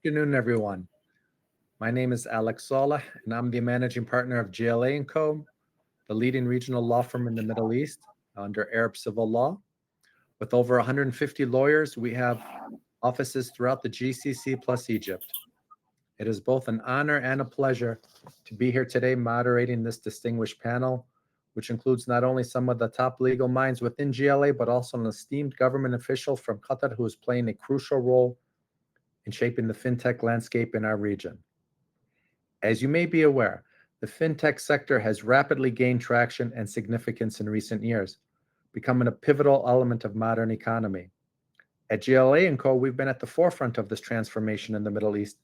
Afternoon, everyone. My name is Alex Saleh, and I'm the managing partner of GLA Co., the leading regional law firm in the Middle East under Arab civil law. With over 150 lawyers, we have offices throughout the GCC plus Egypt. It is both an honor and a pleasure to be here today moderating this distinguished panel, which includes not only some of the top legal minds within GLA, but also an esteemed government official from Qatar who is playing a crucial role in shaping the fintech landscape in our region. As you may be aware, the fintech sector has rapidly gained traction and significance in recent years, becoming a pivotal element of modern economy. At GLA & Co., we've been at the forefront of this transformation in the Middle East,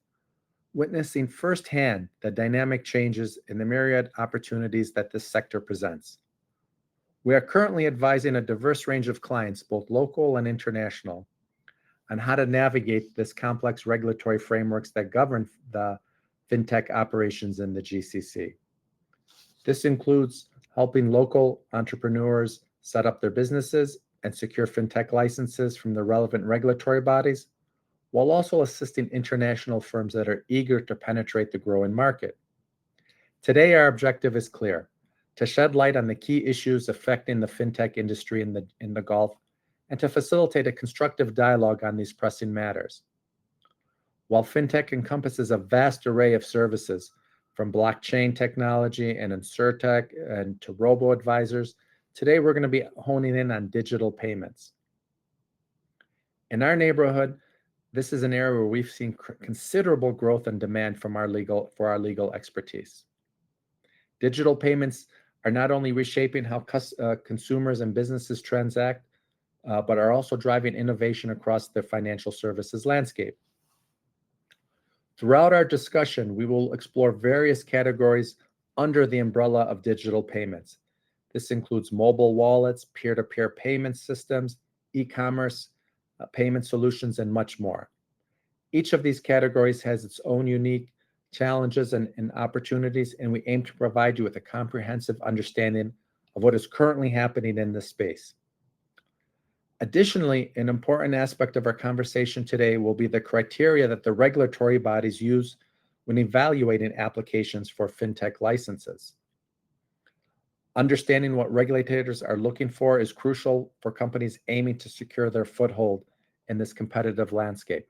witnessing firsthand the dynamic changes and the myriad opportunities that this sector presents. We are currently advising a diverse range of clients, both local and international, on how to navigate this complex regulatory frameworks that govern the fintech operations in the GCC. This includes helping local entrepreneurs set up their businesses and secure fintech licenses from the relevant regulatory bodies, while also assisting international firms that are eager to penetrate the growing market. Today, our objective is clear: to shed light on the key issues affecting the fintech industry in the Gulf, and to facilitate a constructive dialogue on these pressing matters. While fintech encompasses a vast array of services, from blockchain technology and insurtech and to robo-advisors, today we're going to be honing in on digital payments. In our neighborhood, this is an area where we've seen considerable growth and demand for our legal expertise. Digital payments are not only reshaping how consumers and businesses transact, but are also driving innovation across the financial services landscape. Throughout our discussion, we will explore various categories under the umbrella of digital payments. This includes mobile wallets, peer-to-peer payment systems, e-commerce, payment solutions, and much more. Each of these categories has its own unique challenges and opportunities, and we aim to provide you with a comprehensive understanding of what is currently happening in this space. Additionally, an important aspect of our conversation today will be the criteria that the regulatory bodies use when evaluating applications for fintech licenses. Understanding what regulators are looking for is crucial for companies aiming to secure their foothold in this competitive landscape.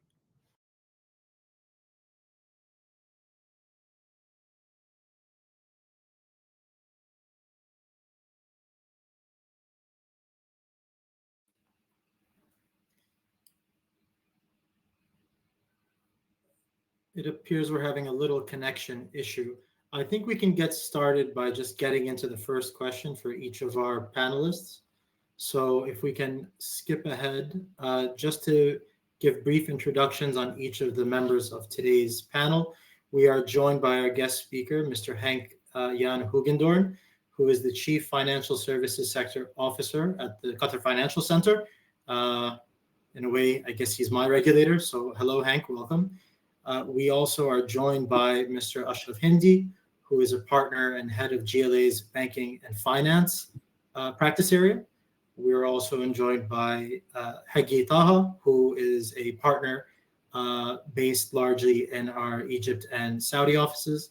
It appears we're having a little connection issue. I think we can get started by just getting into the first question for each of our panelists. So if we can skip ahead, just to give brief introductions on each of the members of today's panel. We are joined by our guest speaker, Mr. Henk Jan Hugendorn, who is the Chief Financial Services Sector Officer at the Qatar Financial Center. In a way, I guess he's my regulator. So hello, Henk, welcome. We also are joined by Mr. Ashraf Hindi, who is a partner and head of GLA's banking and finance practice area. We are also joined by Hagi Taha, who is a partner based largely in our Egypt and Saudi offices,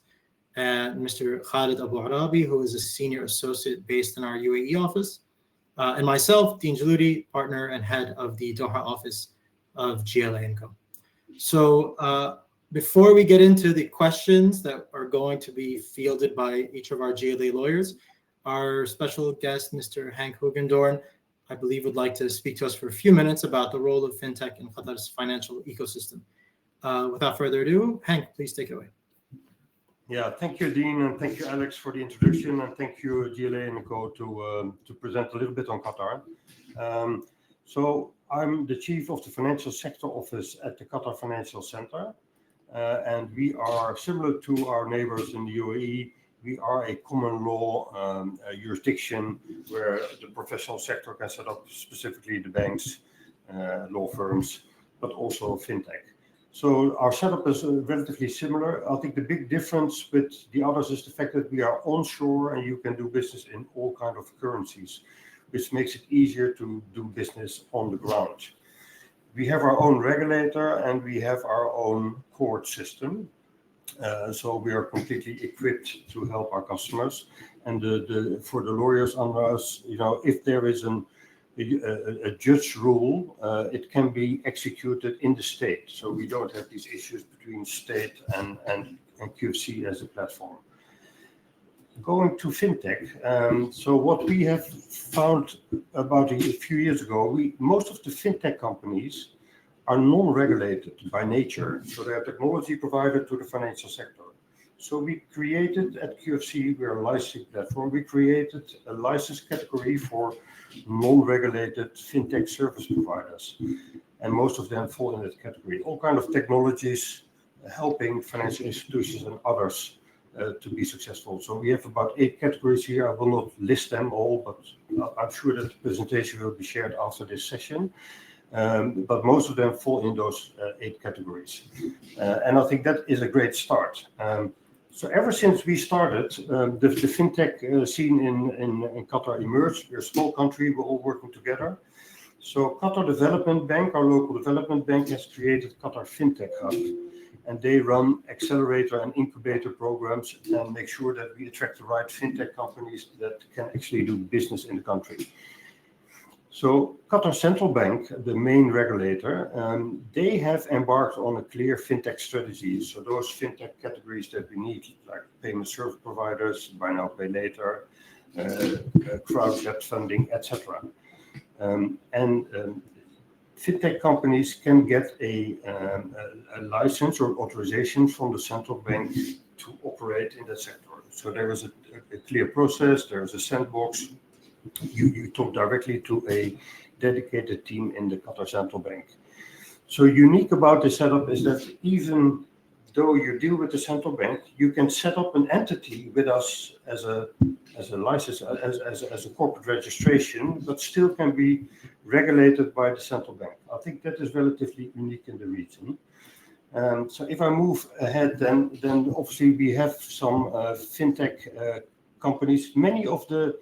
and Mr. Khalid Abu Arabi, who is a senior associate based in our UAE office, and myself, Dean Jaludi, partner and head of the Doha office of GLA Co. So before we get into the questions that are going to be fielded by each of our GLA lawyers, our special guest, Mr. Henk Hugendorn, I believe would like to speak to us for a few minutes about the role of fintech in Qatar's financial ecosystem. Without further ado, Henk, please take it away. Yeah, thank you, Dean, and thank you, Alex, for the introduction, and thank you, GLA Co, to present a little bit on Qatar. So I'm the chief of the financial sector office at the Qatar Financial Center, and we are similar to our neighbors in the UAE. We are a common law jurisdiction where the professional sector can set up specifically the banks, law firms, but also fintech. So our setup is relatively similar. I think the big difference with the others is the fact that we are onshore and you can do business in all kinds of currencies, which makes it easier to do business on the ground. We have our own regulator and we have our own court system. So we are completely equipped to help our customers. And for the lawyers under us, if there is a judge rule, it can be executed in the state. So we don't have these issues between state and QFC as a platform. Going to fintech, so what we have found about a few years ago, most of the fintech companies are non-regulated by nature, so they're a technology provider to the financial sector. So we created at QFC, we're a licensing platform, we created a license category for non-regulated fintech service providers, and most of them fall in that category. All kinds of technologies helping financial institutions and others to be successful. So we have about 8 categories here. I will not list them all, but I'm sure that the presentation will be shared after this session. But most of them fall in those 8 categories. And I think that is a great start. So ever since we started, the fintech scene in Qatar emerged. We're a small country, we're all working together. So Qatar Development Bank, our local development bank, has created Qatar Fintech Hub. And they run accelerator and incubator programs and make sure that we attract the right fintech companies that can actually do business in the country. So Qatar Central Bank, the main regulator, they have embarked on a clear fintech strategy. So those fintech categories that we need, like payment service providers, buy now, pay later, crowd funding, etc. Fintech companies can get a license or authorization from the central bank to operate in that sector. So there is a clear process, there is a sandbox. You talk directly to a dedicated team in the Qatar Central Bank. So unique about this setup is that even though you deal with the central bank, you can set up an entity with us as a license, as a corporate registration, but still can be regulated by the central bank. I think that is relatively unique in the region. So if I move ahead, then obviously we have some fintech companies. Many of the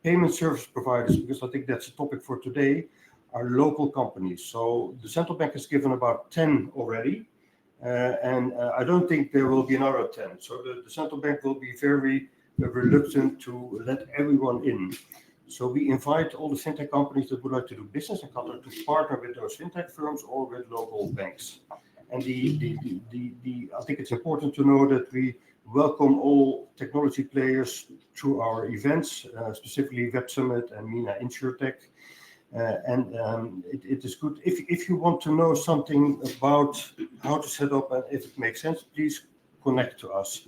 payment service providers, because I think that's a topic for today, are local companies. So the central bank has given about 10 already. And I don't think there will be another 10. So the central bank will be very reluctant to let everyone in. So we invite all the fintech companies that would like to do business in Qatar to partner with those fintech firms or with local banks. And I think it's important to know that we welcome all technology players to our events, specifically Web Summit and MENA InsurTech. It is good. If you want to know something about how to set up and if it makes sense, please connect to us.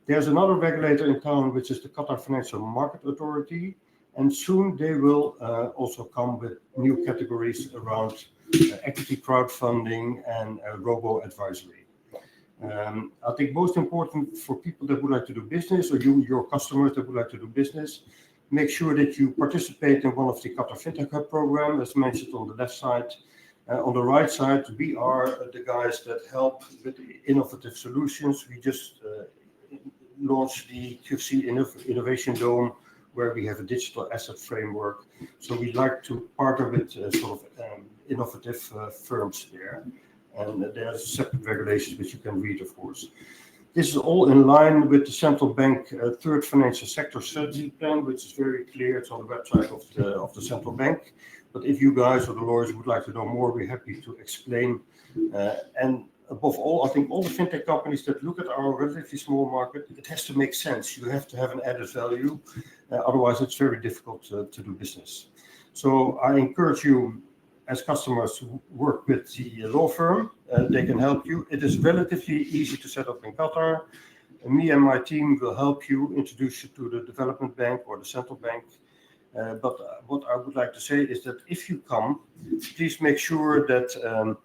There's another regulator in town, which is the Qatar Financial Market Authority. And soon they will also come with new categories around equity crowdfunding and robo-advisory. I think most important for people that would like to do business, or your customers that would like to do business, make sure that you participate in one of the Qatar Fintech Hub program, as mentioned on the left side. On the right side, we are the guys that help with innovative solutions. We just launched the QFC Innovation Dome, where we have a digital asset framework. So we like to partner with innovative firms there. And there's separate regulations which you can read, of course. This is all in line with the central bank third financial sector strategy plan, which is very clear. It's on the website of the central bank. But if you guys or the lawyers would like to know more, we're happy to explain. And above all, I think all the fintech companies that look at our relatively small market, it has to make sense. You have to have an added value. Otherwise, it's very difficult to do business. So I encourage you, as customers, work with the law firm. They can help you. It is relatively easy to set up in Qatar. Me and my team will help you, introduce you to the development bank or the central bank. But what I would like to say is that if you come, please make sure that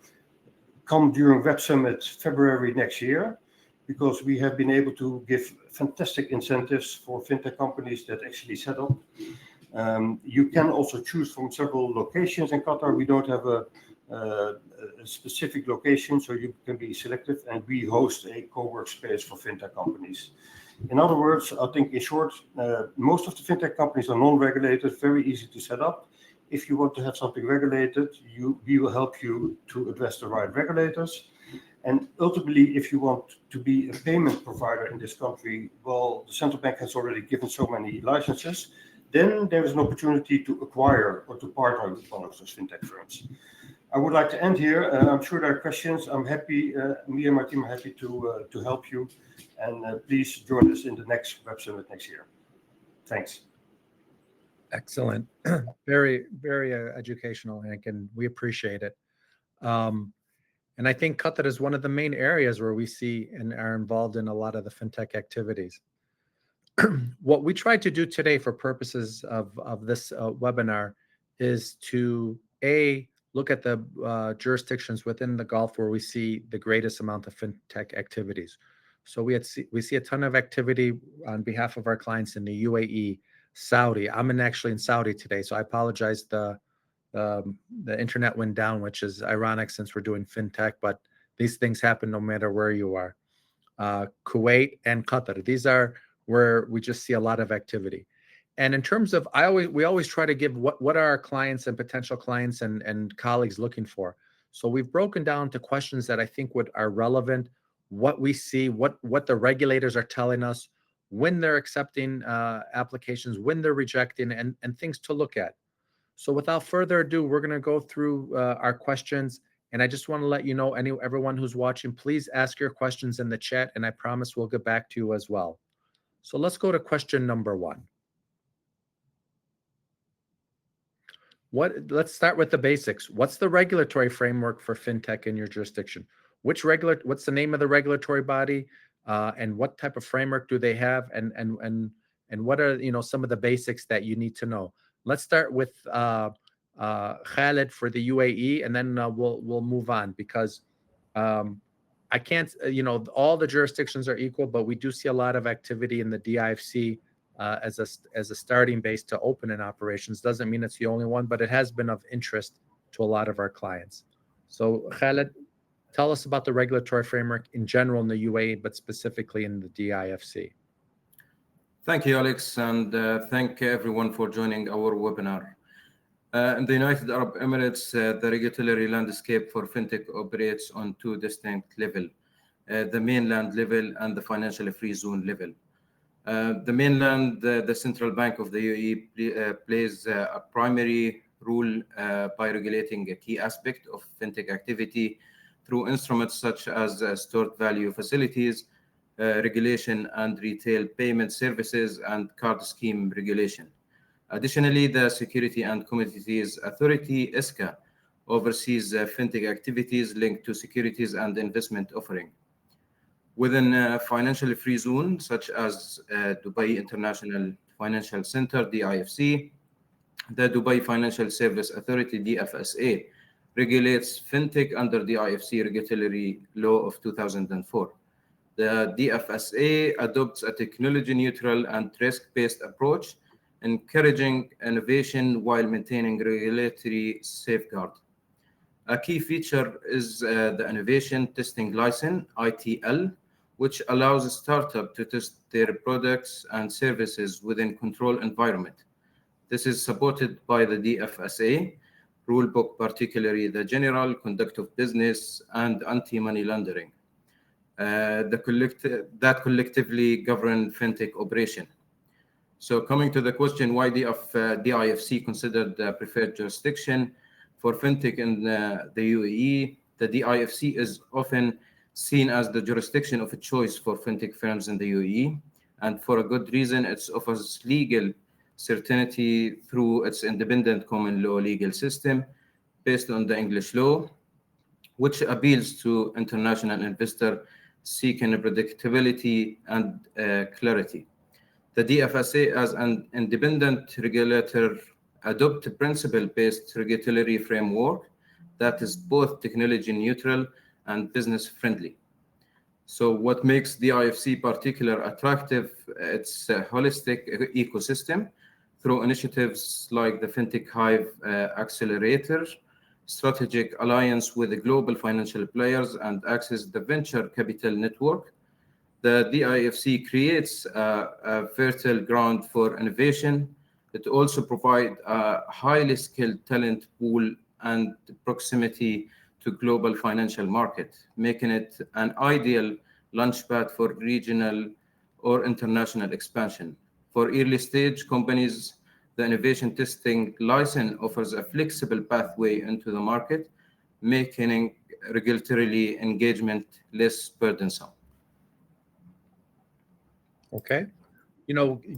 come during Web Summit February next year, because we have been able to give fantastic incentives for fintech companies that actually set up. You can also choose from several locations in Qatar. We don't have a specific location, so you can be selective, and we host a co-work space for fintech companies. In other words, I think in short, most of the fintech companies are non-regulated, very easy to set up. if you want to have something regulated, we will help you to address the right regulators. And ultimately, if you want to be a payment provider in this country, well, the central bank has already given so many licenses, then there is an opportunity to acquire or to partner with one of those fintech firms. I would like to end here. I'm sure there are questions. I'm happy, me and my team are happy to help you. And please join us in the next Web Summit next year. Thanks. Excellent. Very, very educational, Hank, and we appreciate it. And I think Qatar is one of the main areas where we see and are involved in a lot of the fintech activities. What we tried to do today for purposes of this webinar is to look at the jurisdictions within the Gulf where we see the greatest amount of fintech activities. So we see a ton of activity on behalf of our clients in the UAE, Saudi. I'm actually in Saudi today, so I apologize. The internet went down, which is ironic since we're doing fintech, but these things happen no matter where you are. Kuwait and Qatar. These are where we just see a lot of activity. And in terms of, we always try to give what are our clients and potential clients and colleagues looking for. So we've broken down to questions that I think are relevant, what we see, what the regulators are telling us, when they're accepting applications, when they're rejecting, and things to look at. So without further ado, we're going to go through our questions. And I just want to let you know, everyone who's watching, please ask your questions in the chat, and I promise we'll get back to you as well. So let's go to question number 1. Let's start with the basics. What's the regulatory framework for fintech in your jurisdiction? What's the name of the regulatory body, and what type of framework do they have, and what are some of the basics that you need to know? Let's start with Khaled for the UAE, and then we'll move on, because I can't, all the jurisdictions are equal, but we do see a lot of activity in the DIFC as a starting base to open in operations. Doesn't mean it's the only one, but it has been of interest to a lot of our clients. So Khaled, tell us about the regulatory framework in general in the UAE, but specifically in the DIFC. Thank you, Alex, and thank everyone for joining our webinar. In the United Arab Emirates, the regulatory landscape for fintech operates on 2 distinct levels, the mainland level and the financial free zone level. The mainland, the Central Bank of the UAE plays a primary role by regulating a key aspect of fintech activity through instruments such as stored value facilities, regulation and retail payment services, and card scheme regulation. Additionally, the Security and Commodities Authority, SCA, oversees fintech activities linked to securities and investment offering. Within a financial free zone, such as Dubai International Financial Center, DIFC, the Dubai Financial Service Authority, DFSA, regulates fintech under the DIFC regulatory law of 2004. The DFSA adopts a technology-neutral and risk-based approach, encouraging innovation while maintaining regulatory safeguard. A key feature is the Innovation Testing License, ITL, which allows a startup to test their products and services within controlled environment. This is supported by the DFSA rulebook, particularly the General Conduct of Business and Anti-Money Laundering, that collectively govern fintech operation. So coming to the question, why DIFC considered the preferred jurisdiction for fintech in the UAE, the DIFC is often seen as the jurisdiction of a choice for fintech firms in the UAE, and for a good reason. It offers legal certainty through its independent common law legal system based on the English law, which appeals to international investors seeking predictability and clarity. The DFSA, as an independent regulator, adopts a principle-based regulatory framework that is both technology neutral and business friendly. So what makes the DIFC particularly attractive? It's a holistic ecosystem through initiatives like the Fintech Hive Accelerator, strategic alliance with the global financial players, and access the venture capital network. The DIFC creates a fertile ground for innovation, It also provides a highly skilled talent pool and proximity to global financial market, making it an ideal launchpad for regional or international expansion. For early stage companies, the innovation testing license offers a flexible pathway into the market, making regulatory engagement less burdensome. Okay.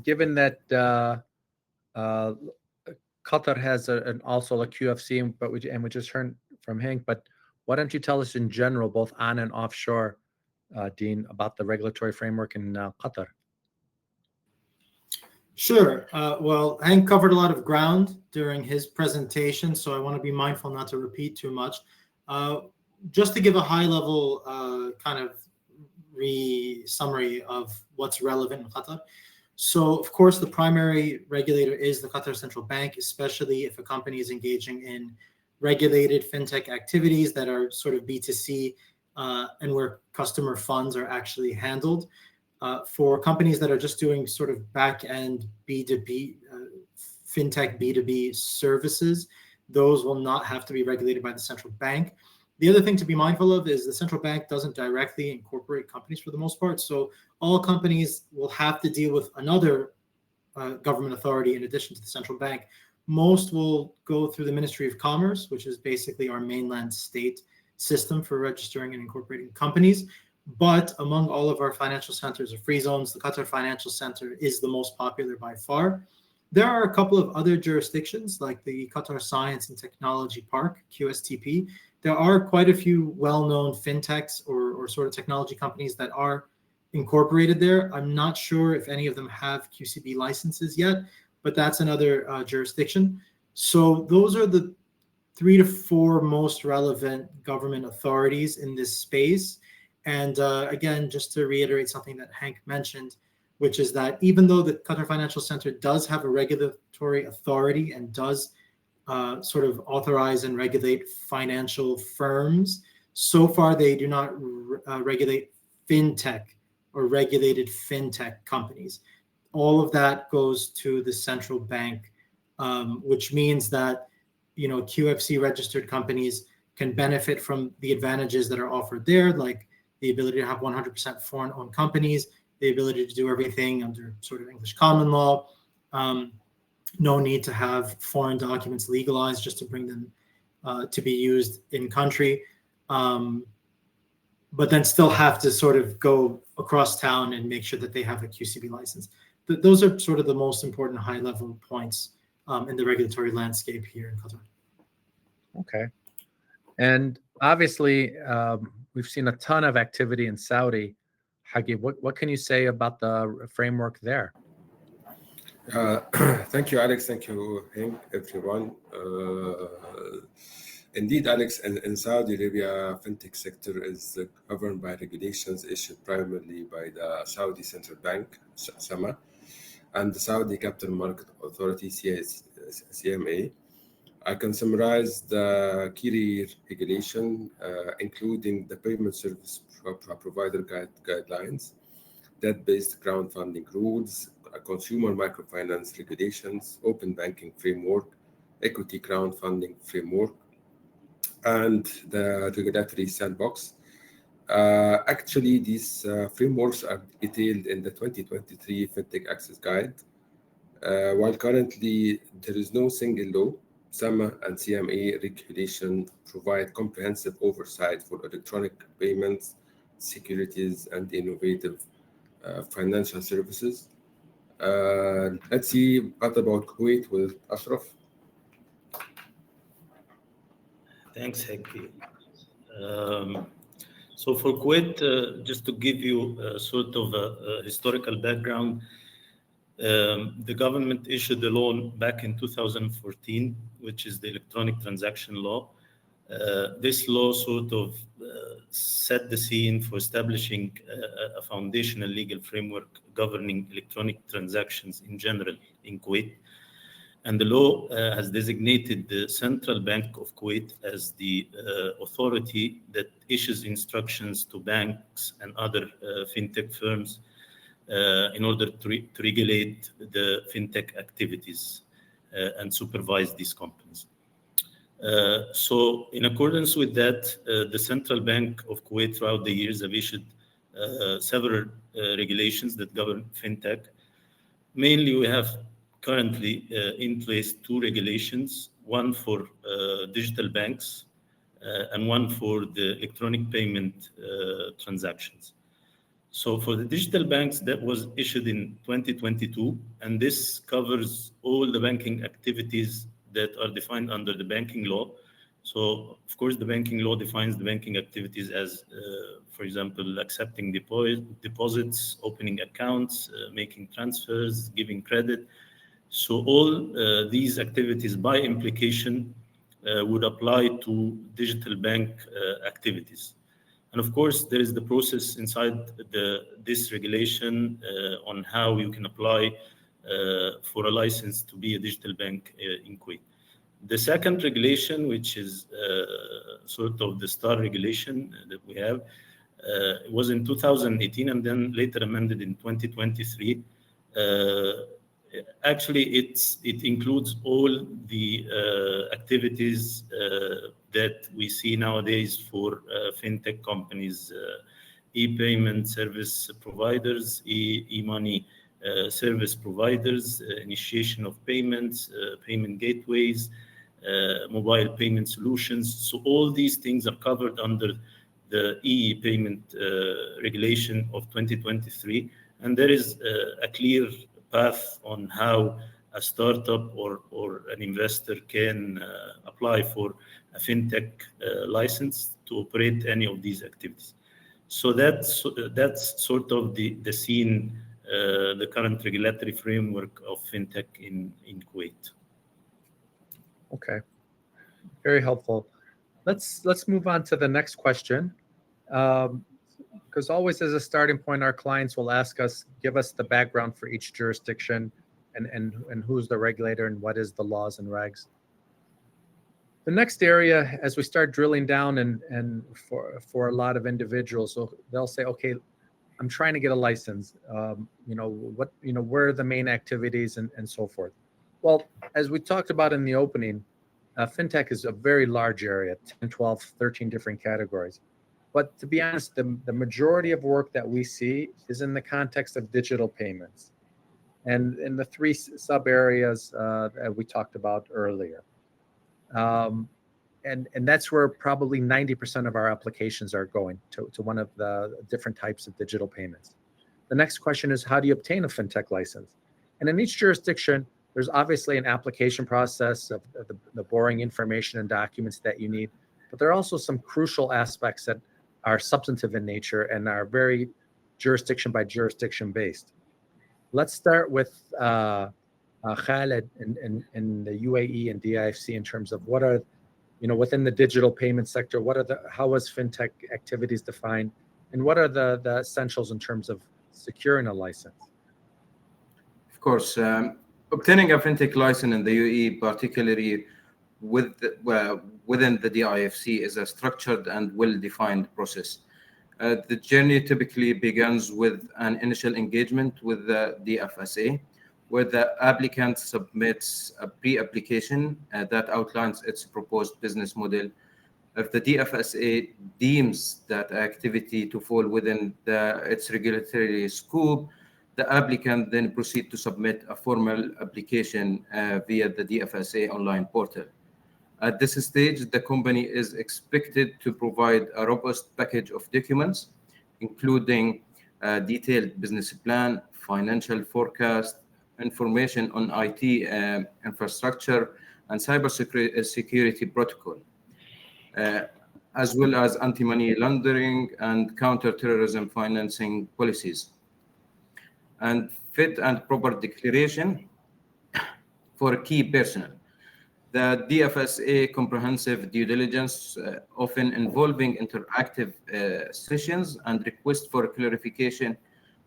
Given that Qatar has also a QFC, but we just heard from Hank. But why don't you tell us in general, both on and offshore, Dean, about the regulatory framework in Qatar? Sure. Well, Hank covered a lot of ground during his presentation, so I want to be mindful not to repeat too much. Just to give a high-level kind of summary of what's relevant in Qatar. So, of course, the primary regulator is the Qatar Central Bank, especially if a company is engaging in regulated fintech activities that are sort of B2C and where customer funds are actually handled. For companies that are just doing sort of back-end B2B, fintech B2B services, those will not have to be regulated by the central bank. The other thing to be mindful of is the central bank doesn't directly incorporate companies for the most part. So all companies will have to deal with another government authority in addition to the central bank. Most will go through the Ministry of Commerce, which is basically our mainland state system for registering and incorporating companies. But among all of our financial centers or free zones, the Qatar Financial Center is the most popular by far. There are a couple of other jurisdictions like the Qatar Science and Technology Park, QSTP. There are quite a few well-known fintechs or sort of technology companies that are incorporated there. I'm not sure if any of them have QCB licenses yet, but that's another jurisdiction. So those are the 3 to 4 most relevant government authorities in this space. And again, just to reiterate something that Hank mentioned, which is that even though the Qatar Financial Center does have a regulatory authority and does sort of authorize and regulate financial firms, so far they do not regulate fintech or regulated fintech companies. All of that goes to the central bank, which means that QFC registered companies can benefit from the advantages that are offered there, like the ability to have 100% foreign-owned companies, the ability to do everything under sort of English common law, no need to have foreign documents legalized just to bring them to be used in country, but then still have to sort of go across town and make sure that they have a QCB license. Those are sort of the most important high-level points in the regulatory landscape here in Qatar. Okay. And obviously, we've seen a ton of activity in Saudi. Hagi, what can you say about the framework there? Thank you, Alex. Thank you, Hank, everyone. Indeed, Alex, in Saudi Arabia, fintech sector is governed by regulations issued primarily by the Saudi Central Bank, SAMA, and the Saudi Capital Market Authority, CMA. I can summarize the key regulation, including the payment service provider guidelines, debt-based crowdfunding rules, consumer microfinance regulations, open banking framework, equity crowdfunding framework, and the regulatory sandbox. Actually, these frameworks are detailed in the 2023 FinTech Access Guide. While currently there is no single law, SAMA and CMA regulation provide comprehensive oversight for electronic payments, securities, and innovative financial services. Let's see what about Kuwait with Ashraf. Thanks, Heki. So for Kuwait, just to give you sort of a historical background, the government issued a law back in 2014, which is the Electronic Transaction Law. This law sort of set the scene for establishing a foundational legal framework governing electronic transactions in general in Kuwait. And the law has designated the Central Bank of Kuwait as the authority that issues instructions to banks and other fintech firms in order to regulate the fintech activities. and supervise these companies. So in accordance with that, the Central Bank of Kuwait throughout the years have issued several regulations that govern fintech. Mainly, we have currently in place 2 regulations, one for digital banks and one for the electronic payment transactions. So for the digital banks, that was issued in 2022, and this covers all the banking activities that are defined under the banking law. So, of course, the banking law defines the banking activities as, for example, accepting deposits, opening accounts, making transfers, giving credit. So all these activities, by implication, would apply to digital bank activities. And of course, there is the process inside this regulation on how you can apply for a license to be a digital bank in Kuwait. The second regulation, which is sort of the star regulation that we have, was in 2018 and then later amended in 2023. Actually, it includes all the activities that we see nowadays for fintech companies, e-payment service providers, e-money service providers, initiation of payments, payment gateways, mobile payment solutions. So all these things are covered under the e-payment regulation of 2023. And there is a clear path on how a startup or an investor can apply for a fintech license to operate any of these activities. So that's sort of the scene, the current regulatory framework of fintech in Kuwait. Okay, very helpful. Let's move on to the next question. Because always as a starting point, our clients will ask us, give us the background for each jurisdiction and who's the regulator and what is the laws and regs. The next area, as we start drilling down and for a lot of individuals, so they'll say, okay, I'm trying to get a license. Where are the main activities and so forth. Well, as we talked about in the opening, fintech is a very large area, 10, 12, 13 different categories. But to be honest, the majority of work that we see is in the context of digital payments and in the 3 sub areas that we talked about earlier. And that's where probably 90% of our applications are going to one of the different types of digital payments. The next question is, how do you obtain a fintech license? And in each jurisdiction, there's obviously an application process of the boring information and documents that you need, but there are also some crucial aspects that are substantive in nature and are very jurisdiction by jurisdiction based. Let's start with Khaled in the UAE and DIFC in terms of what are, within the digital payment sector, how is fintech activities defined, and what are the essentials in terms of securing a license? Of course, obtaining a fintech license in the UAE, particularly within the DIFC, is a structured and well-defined process. The journey typically begins with an initial engagement with the DFSA, where the applicant submits a pre-application that outlines its proposed business model. If the DFSA deems that activity to fall within its regulatory scope, the applicant then proceeds to submit a formal application via the DFSA online portal. At this stage, the company is expected to provide a robust package of documents, including a detailed business plan, financial forecast, information on IT infrastructure, and cybersecurity protocol, as well as anti-money laundering and counter-terrorism financing policies, and fit and proper declaration for key personnel. The DFSA comprehensive due diligence, often involving interactive sessions and requests for clarification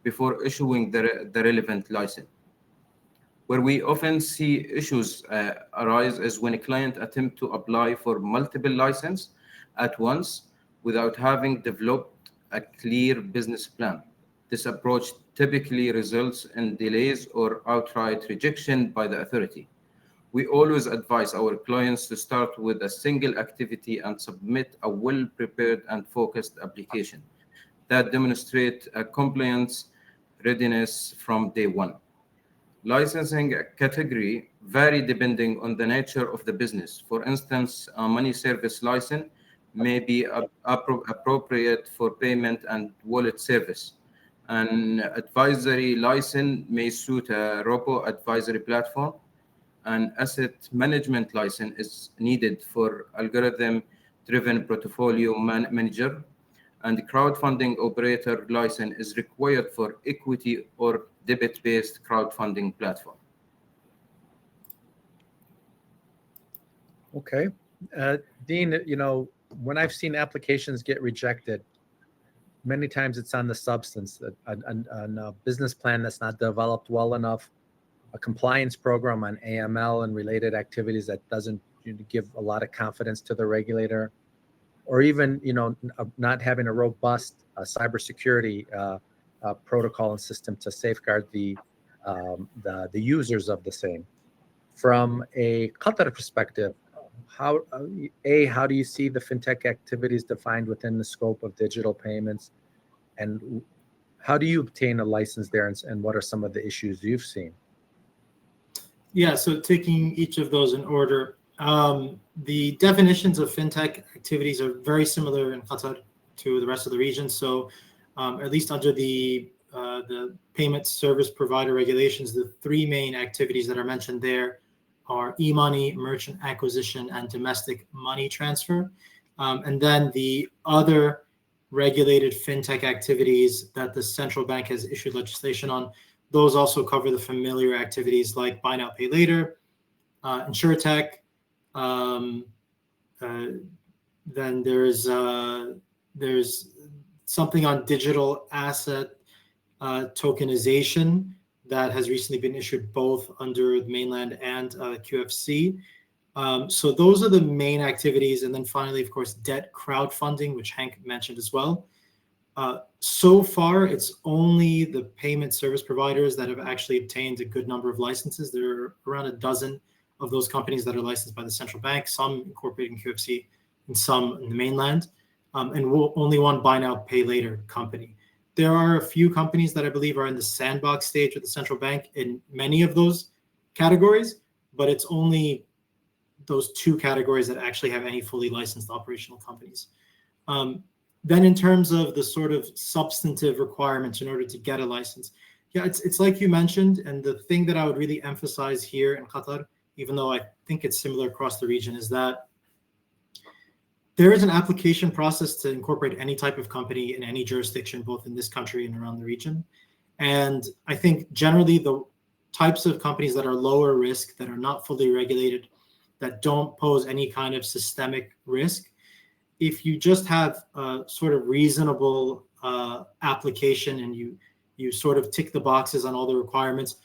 before issuing the relevant license. Where we often see issues arise is when a client attempts to apply for multiple licenses at once without having developed a clear business plan. This approach typically results in delays or outright rejection by the authority. We always advise our clients to start with a single activity and submit a well-prepared and focused application that demonstrates a compliance readiness from day one. Licensing category vary depending on the nature of the business. For instance, a money service license may be appropriate for payment and wallet service. An advisory license may suit a robo-advisory platform. An asset management license is needed for algorithm-driven portfolio manager, and the crowdfunding operator license is required for equity or debit-based crowdfunding platform. Okay. Dean, when I've seen applications get rejected, many times it's on the substance, on a business plan that's not developed well enough, a compliance program on AML and related activities that doesn't give a lot of confidence to the regulator, or even not having a robust cybersecurity protocol and system to safeguard the users of the same. From a Qatar perspective, how do you see the fintech activities defined within the scope of digital payments, and how do you obtain a license there, and what are some of the issues you've seen? Yeah, so taking each of those in order, the definitions of fintech activities are very similar in Qatar to the rest of the region. So at least under the payment service provider regulations, the three main activities that are mentioned there are e-money, merchant acquisition, and domestic money transfer. And then the other regulated fintech activities that the central bank has issued legislation on, those also cover the familiar activities like buy now, pay later, insurtech. Then there's something on digital asset tokenization that has recently been issued both under the mainland and QFC. So those are the main activities. And then finally, of course, debt crowdfunding, which Hank mentioned as well. So far, it's only the payment service providers that have actually obtained a good number of licenses. There are around a dozen of those companies that are licensed by the central bank, some incorporating QFC and some in the mainland, and only one buy now, pay later company. There are a few companies that I believe are in the sandbox stage with the central bank in many of those categories, but it's only those two categories that actually have any fully licensed operational companies. Then in terms of the sort of substantive requirements in order to get a license, yeah, it's like you mentioned, and the thing that I would really emphasize here in Qatar, even though I think it's similar across the region, is that there is an application process to incorporate any type of company in any jurisdiction, both in this country and around the region. And I think generally the types of companies that are lower risk, that are not fully regulated, that don't pose any kind of systemic risk, if you just have a sort of reasonable application and you sort of tick the boxes on all the requirements,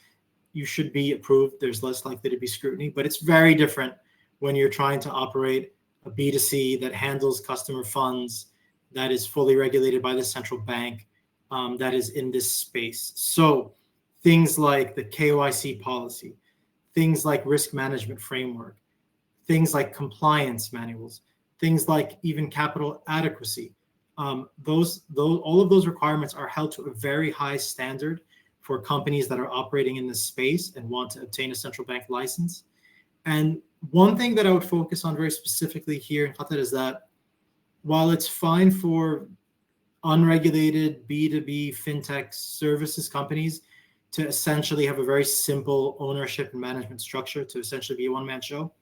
you should be approved. There's less likely to be scrutiny, but it's very different when you're trying to operate a B2C that handles customer funds, that is fully regulated by the central bank, that is in this space. So things like the KYC policy, things like risk management framework, things like compliance manuals, things like even capital adequacy. All of those requirements are held to a very high standard for companies that are operating in this space and want to obtain a central bank license. And one thing that I would focus on very specifically here in Qatar is that while it's fine for unregulated B2B fintech services companies to essentially have a very simple ownership and management structure, to essentially be a one-man show,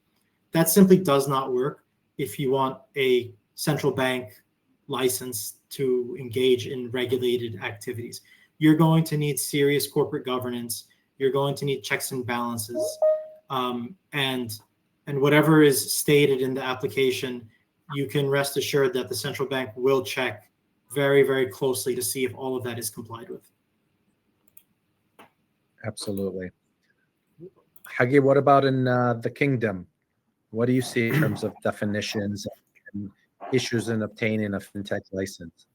that simply does not work if you want a central bank license to engage in regulated activities. You're going to need serious corporate governance. You're going to need checks and balances. And whatever is stated in the application, you can rest assured that the central bank will check very, very closely to see if all of that is complied with. Absolutely. Hagi, what about in the kingdom? What do you see in terms of definitions and issues in obtaining a fintech license?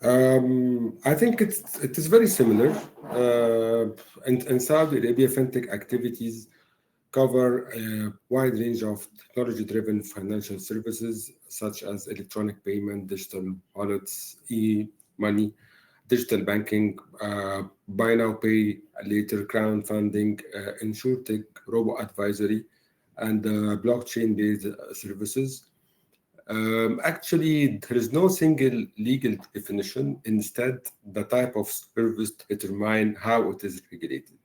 I think it is very similar. In Saudi Arabia, fintech activities cover a wide range of technology-driven financial services such as electronic payment, digital wallets, e-money, digital banking, buy now, pay later, crowdfunding, insurtech, robo-advisory, and blockchain-based services. Actually, there is no single legal definition. Instead, the type of service determines how it is regulated.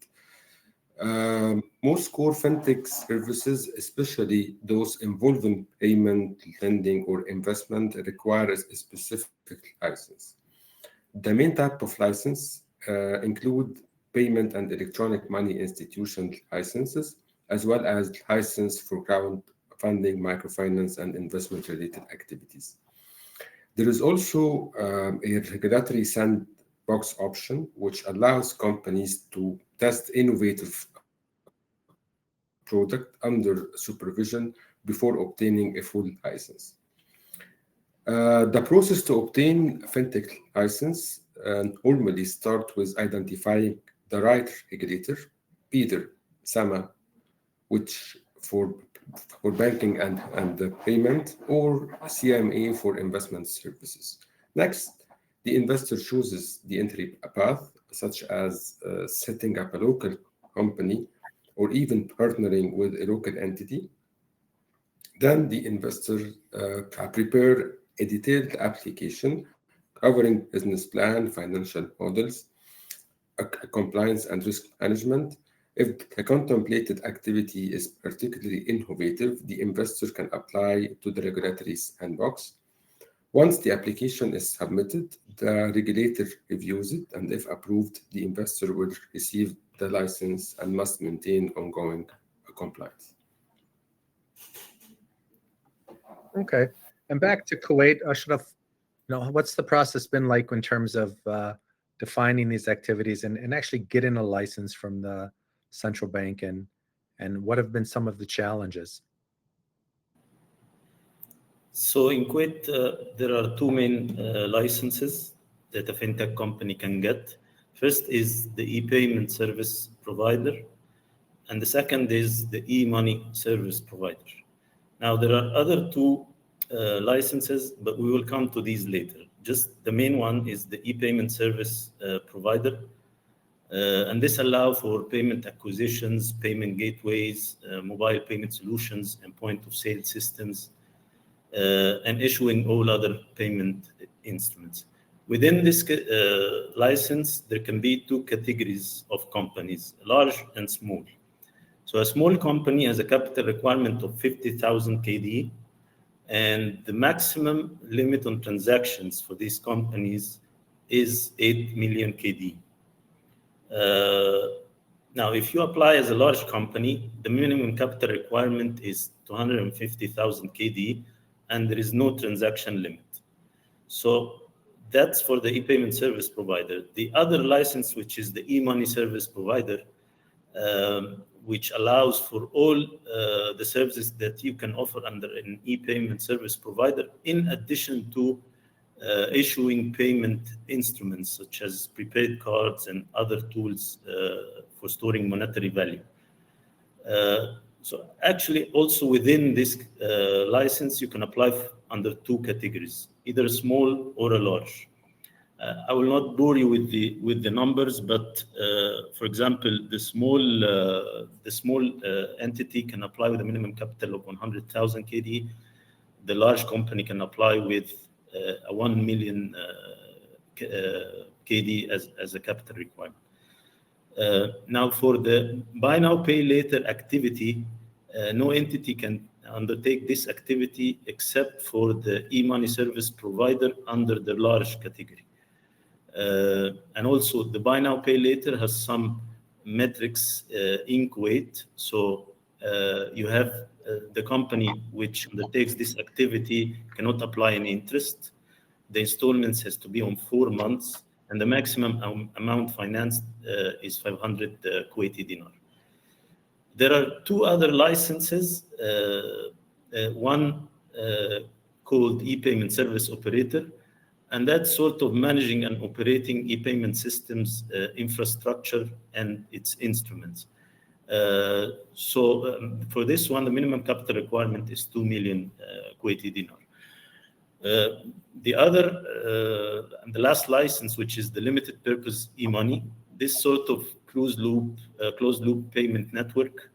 Most core fintech services, especially those involving payment, lending, or investment, require a specific license. The main type of license include payment and electronic money institution licenses, as well as license for crowdfunding, microfinance, and investment-related activities. There is also a regulatory sandbox option, which allows companies to test innovative product under supervision before obtaining a full license. The process to obtain fintech license normally start with identifying the right regulator, either SAMA, which for banking and the payment, or CMA for investment services. Next, the investor chooses the entry path, such as setting up a local company or even partnering with a local entity. Then the investor prepare a detailed application covering business plan, financial models, compliance and risk management. If the contemplated activity is particularly innovative, the investor can apply to the regulatory sandbox. Once the application is submitted, the regulator reviews it, and if approved, the investor will receive the license and must maintain ongoing compliance. Okay. And back to Kuwait, Ashraf, what's the process been like in terms of defining these activities and actually getting a license from the central bank, and what have been some of the challenges? So in Kuwait, there are two main licenses that a fintech company can get. First is the e-payment service provider, and the second is the e-money service provider. Now, there are other two licenses, but we will come to these later. Just the main one is the e-payment service provider, and this allows for payment acquisitions, payment gateways, mobile payment solutions, and point-of-sale systems, and issuing all other payment instruments. Within this license, there can be two categories of companies, large and small. So a small company has a capital requirement of 50,000 KD, and the maximum limit on transactions for these companies is 8 million KD. Now, if you apply as a large company, the minimum capital requirement is 250,000 KD, and there is no transaction limit. So that's for the e-payment service provider. The other license, which is the e-money service provider, which allows for all the services that you can offer under an e-payment service provider, in addition to issuing payment instruments such as prepaid cards and other tools for storing monetary value. So actually, also within this license, you can apply under two categories, either a small or a large. I will not bore you with the numbers, but for example, the small entity can apply with a minimum capital of 100,000 KD. The large company can apply with a 1 million KD as a capital requirement. Now, for the buy now, pay later activity, no entity can undertake this activity except for the e-money service provider under the large category. And also, the buy now, pay later has some metrics in Kuwait. So you have the company which undertakes this activity cannot apply any interest. The installments has to be on 4 months, and the maximum amount financed is 500 Kuwaiti dinar. There are two other licenses, one called e-payment service operator, and that's sort of managing and operating e-payment systems infrastructure and its instruments. For this one, the minimum capital requirement is 2 million Kuwaiti dinar. The other and the last license, which is the limited purpose e-money, this sort of closed loop payment network,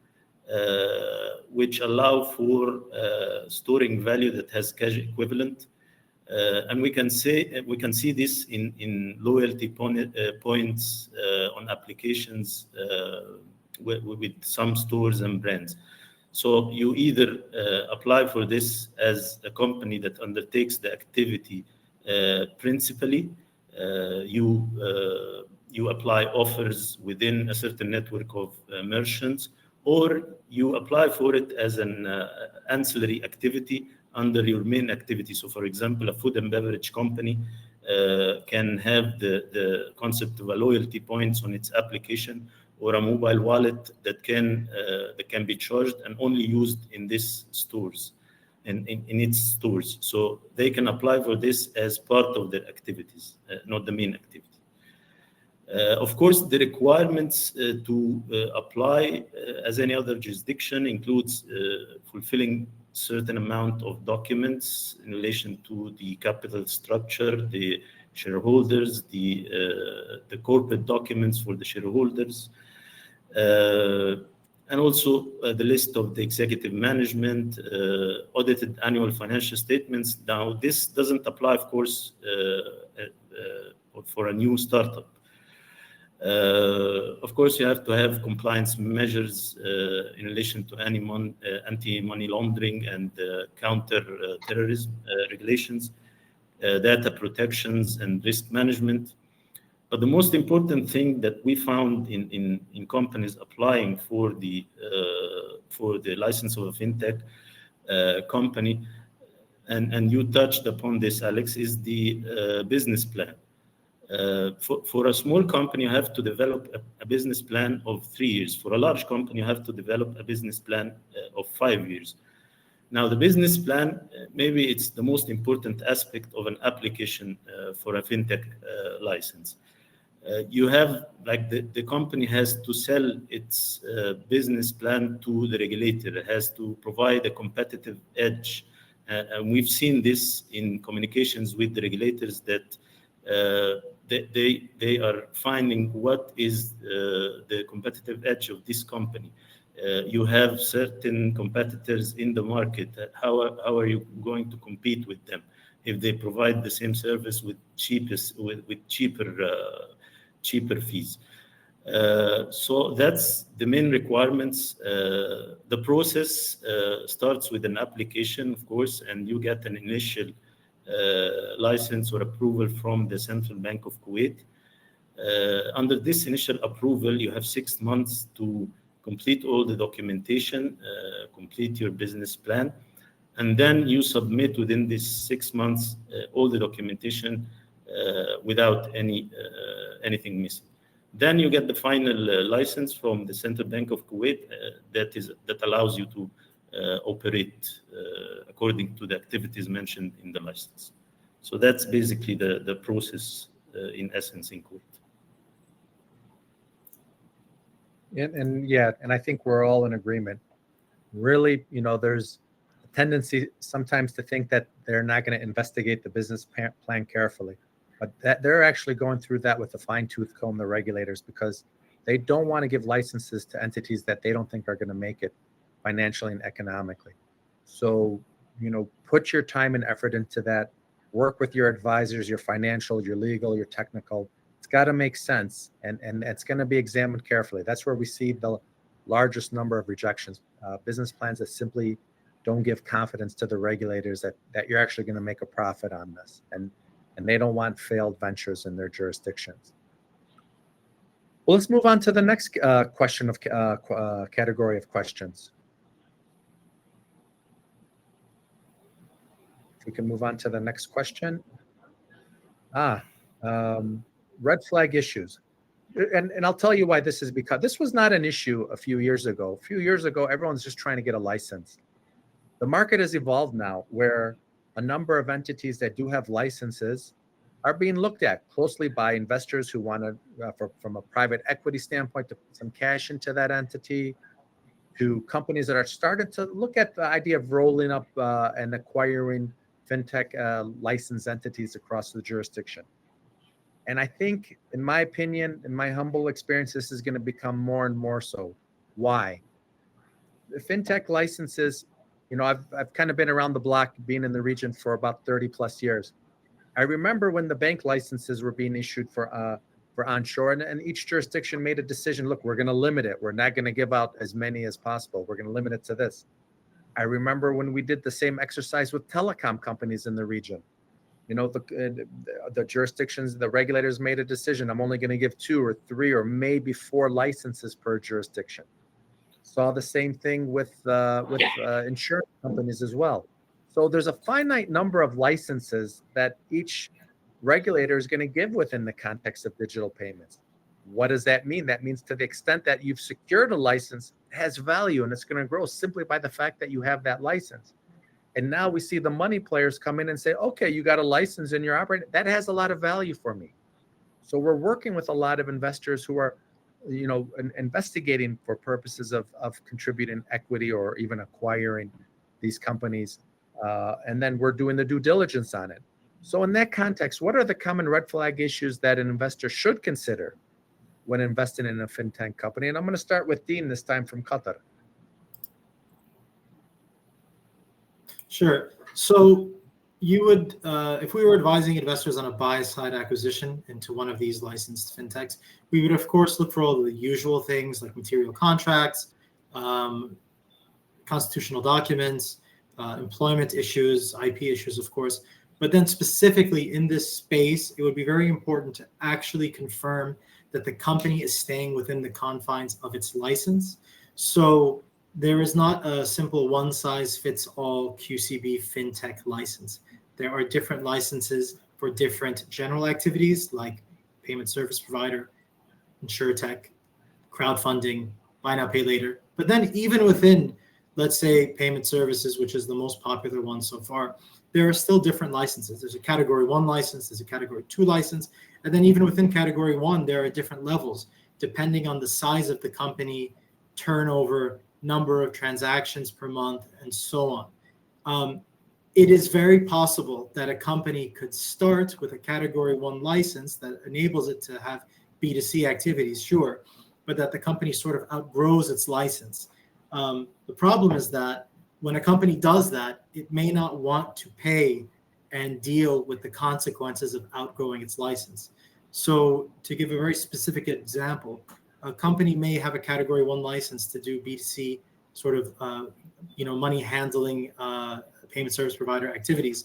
which allow for storing value that has cash equivalent, and we can see this in loyalty points on applications with some stores and brands. So you either apply for this as a company that undertakes the activity principally. You apply offers within a certain network of merchants, or you apply for it as an ancillary activity under your main activity. So, for example, a food and beverage company can have the concept of a loyalty points on its application, or a mobile wallet that can be charged and only used in these stores, in its stores. So they can apply for this as part of their activities, not the main activity. Of course, the requirements to apply as any other jurisdiction includes fulfilling certain amount of documents in relation to the capital structure, the shareholders, the corporate documents for the shareholders, and also the list of the executive management, audited annual financial statements. Now, this doesn't apply, of course, for a new startup. Of course, you have to have compliance measures in relation to anti-money laundering and counter-terrorism regulations, data protections, and risk management. But the most important thing that we found in companies applying for the license of a fintech company, and you touched upon this, Alex, is the business plan. For a small company, you have to develop a business plan of 3 years. For a large company, you have to develop a business plan of 5 years. Now, the business plan, maybe it's the most important aspect of an application for a fintech license. You have, like, the company has to sell its business plan to the regulator. It has to provide a competitive edge. And we've seen this in communications with the regulators, that they are finding what is the competitive edge of this company. You have certain competitors in the market. How are you going to compete with them if they provide the same service with cheaper fees? So that's the main requirements. The process starts with an application, of course, and you get an initial license or approval from the Central Bank of Kuwait. Under this initial approval, you have 6 months to complete all the documentation, complete your business plan, and then you submit within these 6 months all the documentation without anything missing. Then you get the final license from the Central Bank of Kuwait that allows you to operate according to the activities mentioned in the license. So that's basically the process in essence in Kuwait. And I think we're all in agreement. Really, there's a tendency sometimes to think that they're not going to investigate the business plan carefully, but that they're actually going through that with a fine-tooth comb, the regulators, because they don't want to give licenses to entities that they don't think are going to make it financially and economically. So, put your time and effort into that. Work with your advisors, your financial, your legal, your technical. It's got to make sense, and it's going to be examined carefully. That's where we see the largest number of rejections. Business plans that simply don't give confidence to the regulators that you're actually going to make a profit on this, and they don't want failed ventures in their jurisdictions. Well, let's move on to the next question of category of questions. If we can move on to the next question. Red flag issues. And I'll tell you why this is, because this was not an issue a few years ago. A few years ago, everyone's just trying to get a license. The market has evolved now, where a number of entities that do have licenses are being looked at closely by investors who want to, from a private equity standpoint, to put some cash into that entity, to companies that are starting to look at the idea of rolling up and acquiring fintech licensed entities across the jurisdiction. And I think, in my opinion, in my humble experience, this is going to become more and more so. Why? The fintech licenses, I've kind of been around the block, being in the region for about 30 plus years. I remember when the bank licenses were being issued for onshore, and each jurisdiction made a decision. Look, we're going to limit it. We're not going to give out as many as possible. We're going to limit it to this. I remember when we did the same exercise with telecom companies in the region. The jurisdictions, the regulators made a decision. I'm only going to give 2 or 3 or maybe 4 licenses per jurisdiction. Saw the same thing with insurance companies as well. So there's a finite number of licenses that each regulator is going to give within the context of digital payments. What does that mean? That means to the extent that you've secured a license, it has value, and it's going to grow simply by the fact that you have that license. And now we see the money players come in and say, okay, you got a license and you're operating. That has a lot of value for me. So we're working with a lot of investors who are, investigating for purposes of contributing equity or even acquiring these companies. And then we're doing the due diligence on it. So in that context, what are the common red flag issues that an investor should consider when investing in a fintech company? And I'm going to start with Dean this time from Qatar. Sure. So you would, if we were advising investors on a buy-side acquisition into one of these licensed fintechs, we would, of course, look for all the usual things like material contracts, constitutional documents, employment issues, IP issues, of course. But then specifically in this space, it would be very important to actually confirm that the company is staying within the confines of its license. So there is not a simple one-size-fits-all QCB fintech license. There are different licenses for different general activities like payment service provider, insurtech, crowdfunding, buy now, pay later. But then even within, let's say, payment services, which is the most popular one so far, there are still different licenses. There's a category 1 license, there's a category 2 license, and then even within category 1, there are different levels depending on the size of the company, turnover, number of transactions per month, and so on. It is very possible that a company could start with a category 1 license that enables it to have B2C activities, sure, but that the company sort of outgrows its license. The problem is that when a company does that, it may not want to pay and deal with the consequences of outgrowing its license. So to give a very specific example, a company may have a category 1 license to do B2C sort of money handling payment service provider activities.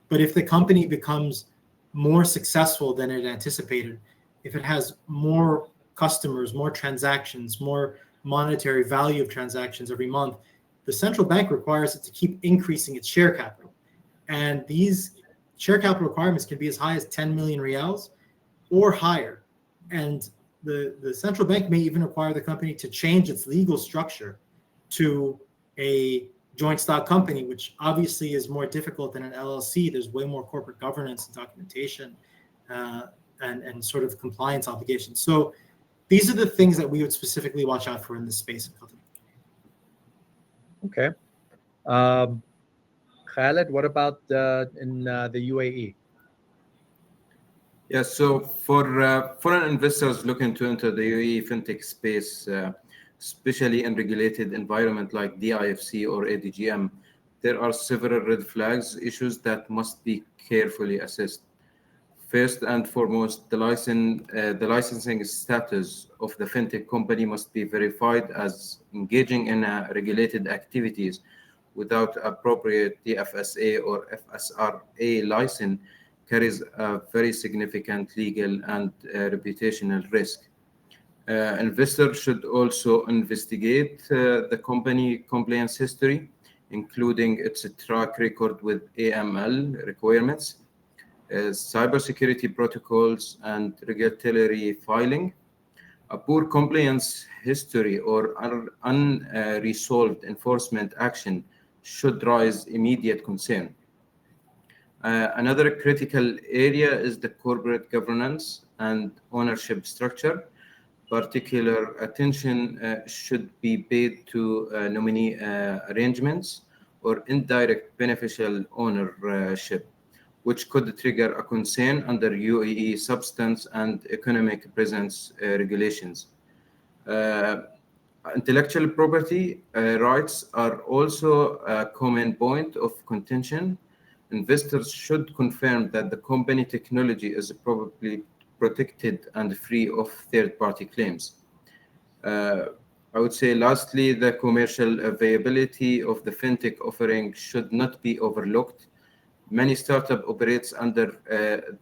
But if the company becomes more successful than it anticipated, if it has more customers, more transactions, more monetary value of transactions every month, the central bank requires it to keep increasing its share capital. And these share capital requirements can be as high as 10 million reals or higher. And the central bank may even require the company to change its legal structure to a joint stock company, which obviously is more difficult than an LLC. There's way more corporate governance and documentation and sort of compliance obligations. So these are the things that we would specifically watch out for in this space. Okay. Khaled, what about in the UAE? Yeah, so for foreign investors looking to enter the UAE fintech space, especially in regulated environment like DIFC or ADGM, there are several red flags issues that must be carefully assessed. First and foremost, the licensing status of the fintech company must be verified as engaging in regulated activities without appropriate DFSA or FSRA license carries a very significant legal and reputational risk. Investors should also investigate the company compliance history, including its track record with AML requirements, cybersecurity protocols, and regulatory filing. A poor compliance history or unresolved enforcement action should raise immediate concern. Another critical area is the corporate governance and ownership structure. Particular attention should be paid to nominee arrangements or indirect beneficial ownership, which could trigger a concern under UAE substance and economic presence regulations. Intellectual property rights are also a common point of contention. Investors should confirm that the company technology is probably protected and free of third-party claims. I would say, lastly, the commercial viability of the fintech offering should not be overlooked. Many startups operate under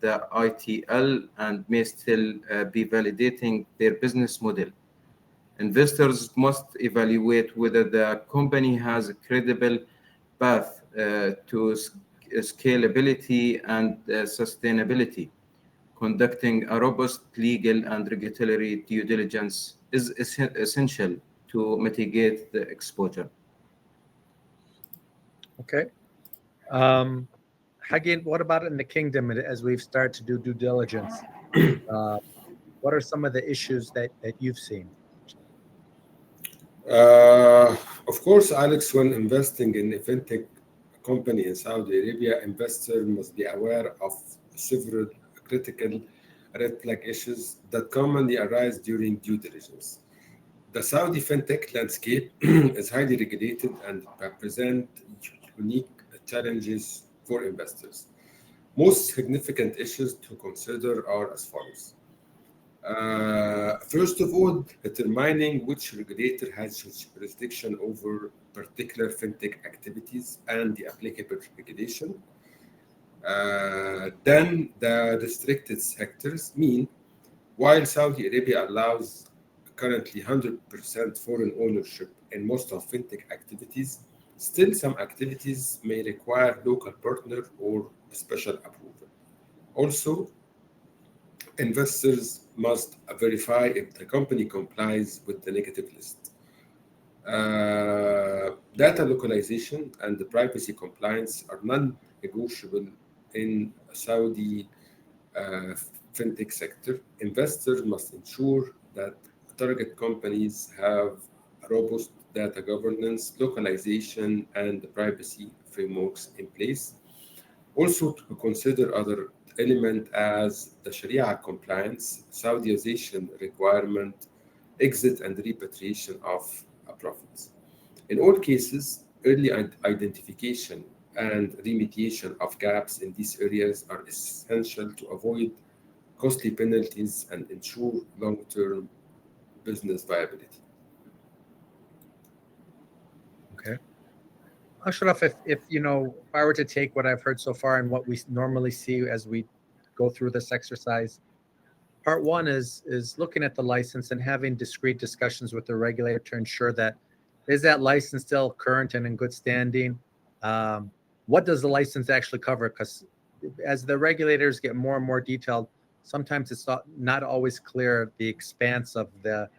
the ITL and may still be validating their business model. Investors must evaluate whether the company has a credible path to scalability and sustainability. Conducting a robust legal and regulatory due diligence is essential to mitigate the exposure. Okay. Hagin, what about in the kingdom as we've started to do due diligence? What are some of the issues that you've seen? Of course, Alex, when investing in a fintech company in Saudi Arabia, investors must be aware of several critical red flag issues that commonly arise during due diligence. The Saudi fintech landscape is highly regulated and presents unique challenges for investors. Most significant issues to consider are as follows. First of all, determining which regulator has jurisdiction over particular fintech activities and the applicable regulation. Then the restricted sectors mean while Saudi Arabia allows currently 100% foreign ownership in most of fintech activities, still some activities may require local partner or special approval. Also, investors must verify if the company complies with the negative list. Data localization and the privacy compliance are non-negotiable in Saudi fintech sector. Investors must ensure that target companies have robust data governance, localization, and privacy frameworks in place. Also, to consider other elements as the Sharia compliance, Saudization requirement, exit and repatriation of profits. In all cases, early identification and remediation of gaps in these areas are essential to avoid costly penalties and ensure long-term business viability. Okay. Ashraf, if I were to take what I've heard so far and what we normally see as we go through this exercise, part one is looking at the license and having discrete discussions with the regulator to ensure that is that license still current and in good standing? What does the license actually cover? Because as the regulators get more and more detailed, sometimes it's not always clear the expanse of the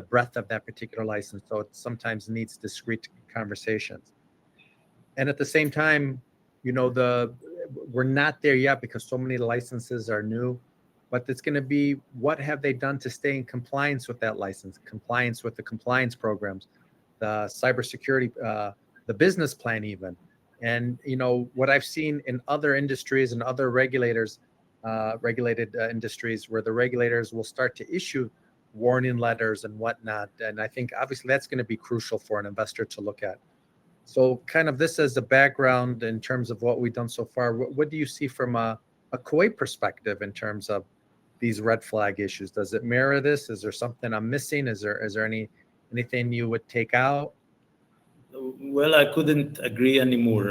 breadth of that particular license. So it sometimes needs discrete conversations. And at the same time, we're not there yet because so many licenses are new. But it's going to be what have they done to stay in compliance with that license, compliance with the compliance programs, the cybersecurity, the business plan even. And, what I've seen in other industries and other regulated industries where the regulators will start to issue warning letters and whatnot. And I think obviously that's going to be crucial for an investor to look at. So kind of this as a background in terms of what we've done so far. What do you see from a Kuwait perspective in terms of these red flag issues? Does it mirror this? Is there something I'm missing? Is there anything you would take out? Well, I couldn't agree anymore.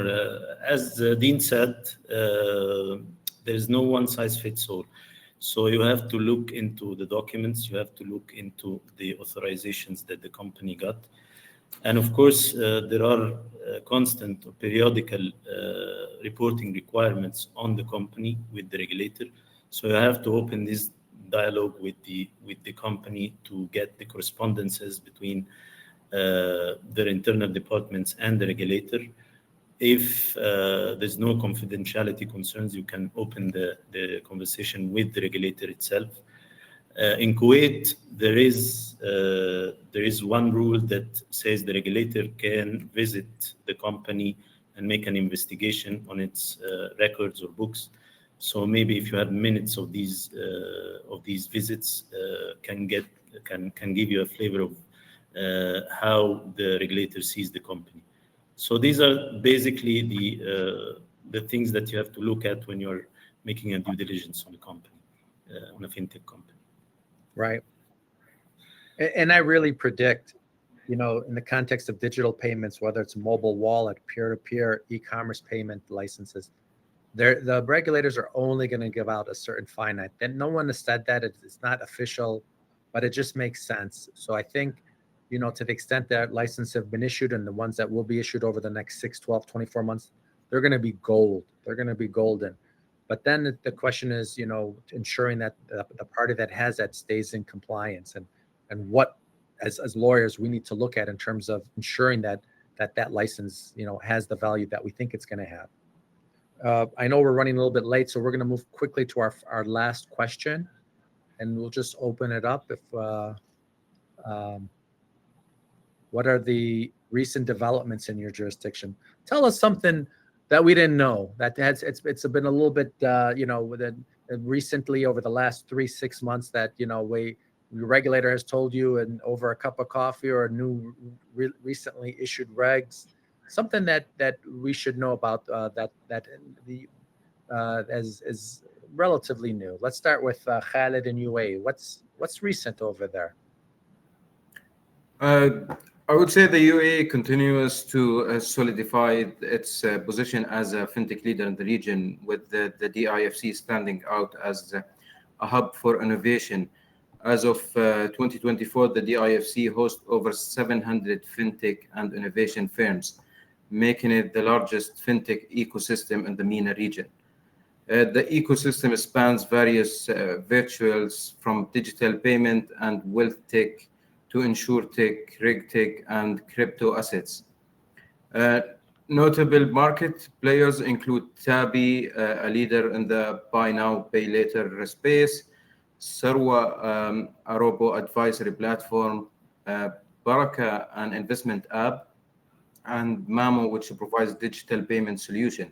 As Dean said, there's no one size fits all. So you have to look into the documents, you have to look into the authorizations that the company got. And of course, there are constant periodical reporting requirements on the company with the regulator. So you have to open this dialogue with the company to get the correspondences between their internal departments and the regulator. If there's no confidentiality concerns, you can open the conversation with the regulator itself. In Kuwait, there is one rule that says the regulator can visit the company and make an investigation on its records or books. So maybe if you have minutes of these visits, can give you a flavor of how the regulator sees the company. So these are basically the things that you have to look at when you're making a due diligence on a company, on a fintech company. Right. And I really predict, in the context of digital payments, whether it's mobile wallet, peer-to-peer, e-commerce payment licenses, the regulators are only going to give out a certain finite. Then no one has said that. It's not official, but it just makes sense. So I think, to the extent that licenses have been issued and the ones that will be issued over the next 6, 12, 24 months, they're going to be gold. They're going to be golden. But then the question is, ensuring that the party that has that stays in compliance, and what, as lawyers, we need to look at in terms of ensuring that license, has the value that we think it's going to have. I know we're running a little bit late, so we're going to move quickly to our last question, and we'll just open it up. What are the recent developments in your jurisdiction? Tell us something that we didn't know, it's been a little bit, recently over the last 3-6 months that, the regulator has told you, and over a cup of coffee or a new recently issued regs, something that we should know about, that is relatively new. Let's start with Khalid in UAE. What's recent over there? I would say the UAE continues to solidify its position as a fintech leader in the region, with the DIFC standing out as a hub for innovation. As of 2024, the DIFC hosts over 700 fintech and innovation firms, making it the largest fintech ecosystem in the MENA region. The ecosystem spans various verticals, from digital payment and wealth tech to insurtech, regtech, and crypto assets. Notable market players include Tabi, a leader in the buy now, pay later space, Sarwa, a robo-advisory platform, Baraka, an investment app, and Mamo, which provides digital payment solution.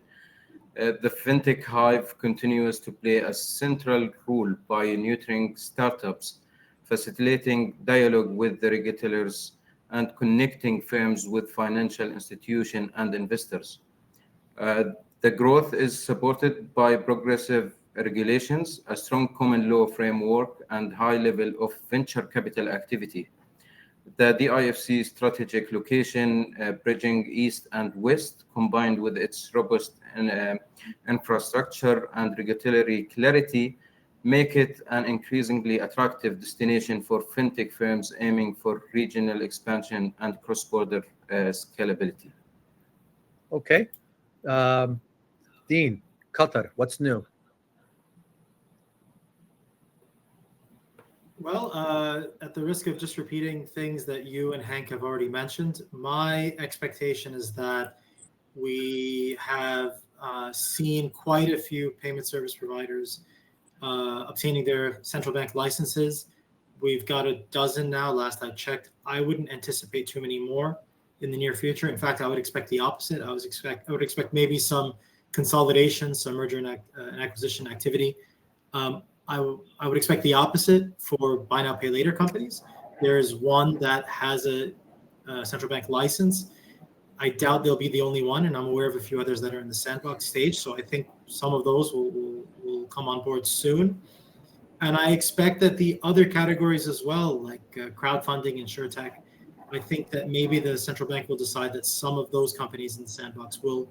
The fintech hive continues to play a central role by nurturing startups, facilitating dialogue with the regulators, and connecting firms with financial institutions and investors. The growth is supported by progressive regulations, a strong common law framework, and high level of venture capital activity. The DIFC strategic location, bridging east and west, combined with its robust infrastructure and regulatory clarity, make it an increasingly attractive destination for fintech firms aiming for regional expansion and cross-border scalability. Okay. Dean, Qatar, what's new? Well, at the risk of just repeating things that you and Hank have already mentioned, my expectation is that we have seen quite a few payment service providers obtaining their central bank licenses. We've got a dozen now, last I checked. I wouldn't anticipate too many more in the near future. In fact, I would expect the opposite. I would expect maybe some consolidation, some merger and acquisition activity. I would expect the opposite for buy now, pay later companies. There's one that has a central bank license. I doubt they'll be the only one, and I'm aware of a few others that are in the sandbox stage. So I think some of those will come on board soon. And I expect that the other categories as well, like crowdfunding, insurtech, I think that maybe the central bank will decide that some of those companies in the sandbox will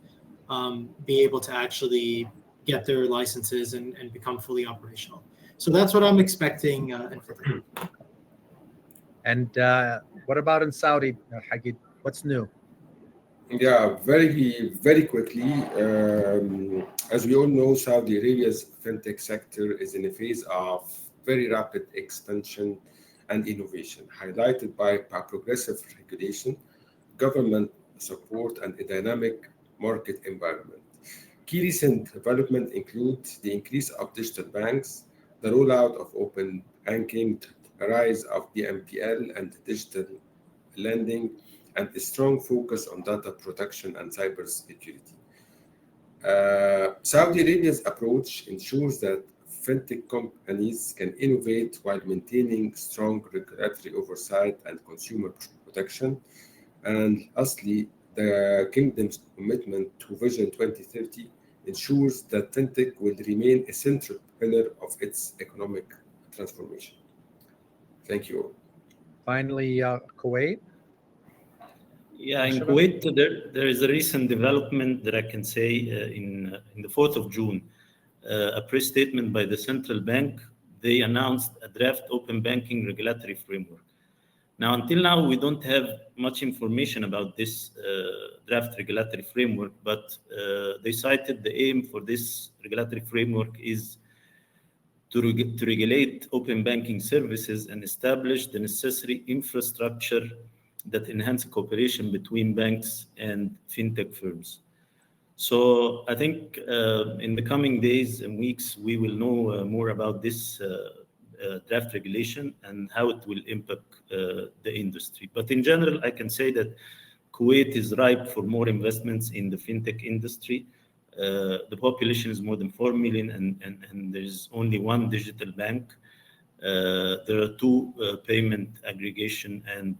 be able to actually get their licenses and become fully operational. So that's what I'm expecting. And what about in Saudi, Hagid? What's new? Yeah, very, very quickly. As we all know, Saudi Arabia's fintech sector is in a phase of very rapid expansion and innovation, highlighted by progressive regulation, government support, and a dynamic market environment. Key recent developments include the increase of digital banks, the rollout of open banking, the rise of BNPL and digital lending, and a strong focus on data protection and cybersecurity. Saudi Arabia's approach ensures that fintech companies can innovate while maintaining strong regulatory oversight and consumer protection. And lastly, the Kingdom's commitment to Vision 2030 ensures that fintech will remain a central pillar of its economic transformation. Thank you all. Finally, Kuwait. Yeah, in Kuwait, there is a recent development that I can say in the 4th of June, a press statement by the central bank. They announced a draft open banking regulatory framework. Now, until now, we don't have much information about this draft regulatory framework, but they cited the aim for this regulatory framework is to regulate open banking services and establish the necessary infrastructure that enhance cooperation between banks and fintech firms. So I think in the coming days and weeks, we will know more about this draft regulation and how it will impact the industry. But in general, I can say that Kuwait is ripe for more investments in the fintech industry. The population is more than 4 million and there's only one digital bank. There are two payment aggregation and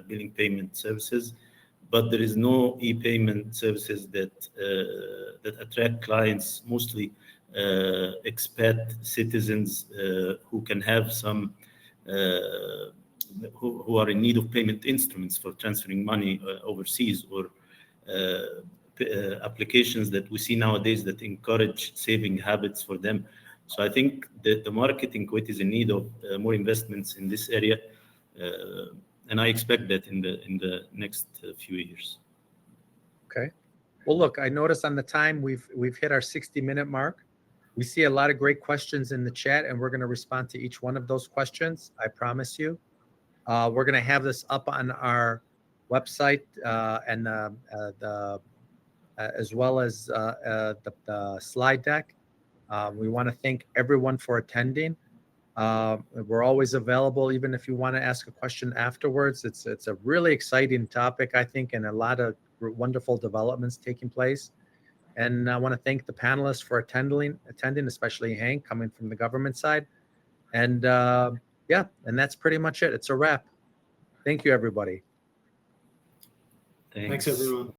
billing payment services, but there is no e-payment services that attract clients, mostly expat citizens who can have some, who are in need of payment instruments for transferring money overseas, or applications that we see nowadays that encourage saving habits for them. So I think that the market in Kuwait is in need of more investments in this area, and I expect that in the next few years. Okay. Well, look, I noticed on the time we've hit our 60-minute mark. We see a lot of great questions in the chat, and we're going to respond to each one of those questions. I promise you. We're going to have this up on our website and as well as the slide deck. We want to thank everyone for attending. We're always available, even if you want to ask a question afterwards. It's a really exciting topic, I think, and a lot of wonderful developments taking place. And I want to thank the panelists for attending, especially Hank, coming from the government side. And yeah, and that's pretty much it. It's a wrap. Thank you, everybody. Thanks everyone.